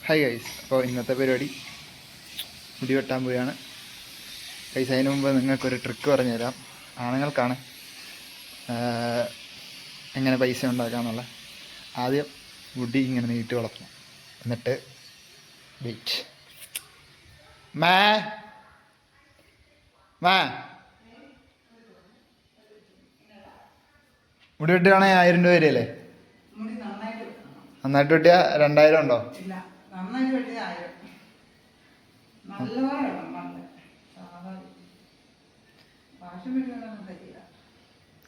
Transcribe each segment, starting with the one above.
Hi guys, അപ്പോൾ ഇന്നത്തെ പരിപാടി മുടി വെട്ടാൻ പോവുകയാണ് ഗൈസ്. അതിന് മുമ്പ് നിങ്ങൾക്കൊരു ട്രിക്ക് പറഞ്ഞുതരാം. ആണുങ്ങൾക്കാണ് എങ്ങനെ പൈസ ഉണ്ടാക്കാമെന്നുള്ള. ആദ്യം മുടി ഇങ്ങനെ നീട്ടി വളർത്തണം, എന്നിട്ട് വെയിറ്റ് മാ മാ മുടി വെട്ടുകയാണെങ്കിൽ 1000 രൂപ വരികയല്ലേ? നന്നായിട്ട് വെട്ടിയാൽ 2000 ഉണ്ടോ?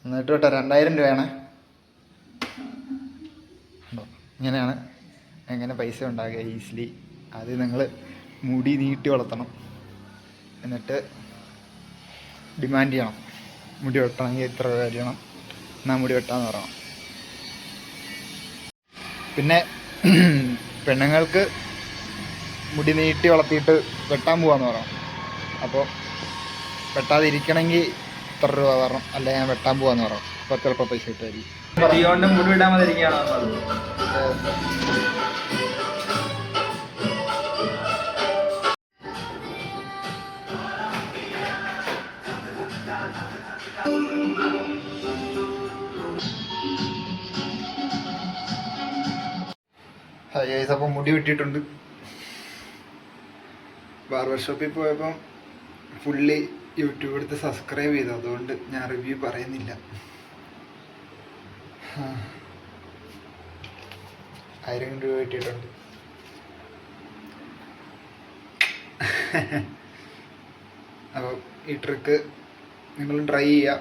നന്നായിട്ട് വെട്ടാ 2000 രൂപയാണ്. ഇങ്ങനെയാണ് എങ്ങനെ പൈസ ഉണ്ടാക്കുക ഈസിലി. അത് നിങ്ങൾ മുടി നീട്ടി വളർത്തണം, എന്നിട്ട് ഡിമാൻഡ് ചെയ്യണം. മുടി വെട്ടണമെങ്കിൽ ഇത്ര രൂപ ചെയ്യണം, എന്നാൽ മുടി വെട്ടാന്ന് പറയണം. പിന്നെ പെണ്ണുങ്ങൾക്ക് മുടി നീട്ടി വളർത്തിയിട്ട് വെട്ടാൻ പോകാമെന്ന് പറയണം. അപ്പോൾ വെട്ടാതിരിക്കണമെങ്കിൽ ഇത്ര രൂപ പറയണം, അല്ലെ ഞാൻ വെട്ടാൻ പോകാമെന്ന് പറയണം. അപ്പോൾ ചിലപ്പോൾ പൈസ കിട്ടുമായിരിക്കും. മുടി വിടാൻ മതിരിക്കുകയാണോ? ഹായ് ഗൈസ്, അപ്പം മുടി വെട്ടിയിട്ടുണ്ട്. ബാർബർ ഷോപ്പിൽ പോയപ്പം ഫുള്ളി യൂട്യൂബ് എടുത്ത് സബ്സ്ക്രൈബ് ചെയ്തു, അതുകൊണ്ട് ഞാൻ റിവ്യൂ പറയുന്നില്ല. 1000 രൂപ കിട്ടിയിട്ടുണ്ട്. അപ്പോൾ ഈ ട്രിക്ക് നിങ്ങളും ട്രൈ ചെയ്യുക.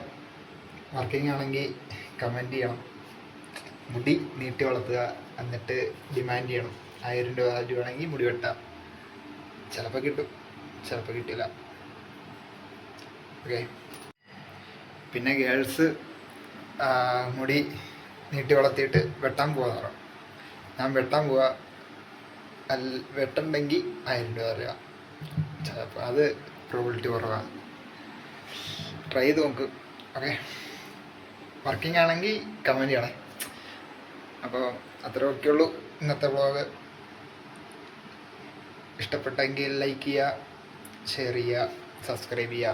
വർക്കിംഗ് ആണെങ്കിൽ കമൻറ്റ് ചെയ്യണം. മുടി നീട്ടി വളർത്തുക, എന്നിട്ട് ഡിമാൻഡ് ചെയ്യണം. 1000 രൂപ ആണെങ്കിൽ മുടി വെട്ടാം. ചിലപ്പോൾ കിട്ടും, ചിലപ്പോൾ കിട്ടില്ല. ഓക്കെ. പിന്നെ ഗേൾസ് മുടി നീട്ടി വളർത്തിയിട്ട് വെട്ടാൻ പോകാൻ പറയും. ഞാൻ വെട്ടാൻ പോവാ, വെട്ടണ്ടെങ്കിൽ 1000 രൂപ അറിയാം. ചിലപ്പോൾ അത് പ്രോബിലിറ്റി കുറവാണ്. ട്രൈ ചെയ്ത് നോക്ക്. ഓക്കെ. വർക്കിംഗ് ആണെങ്കിൽ കമൻറ്റ് ചെയ്യണേ. അപ്പോൾ അത്രയൊക്കെ ഉള്ളൂ ഇന്നത്തെ വ്ളോഗ്. ഇഷ്ടപ്പെട്ടെങ്കിൽ ലൈക്ക് ചെയ്യുക, ഷെയർ ചെയ്യുക, സബ്സ്ക്രൈബ് ചെയ്യുക.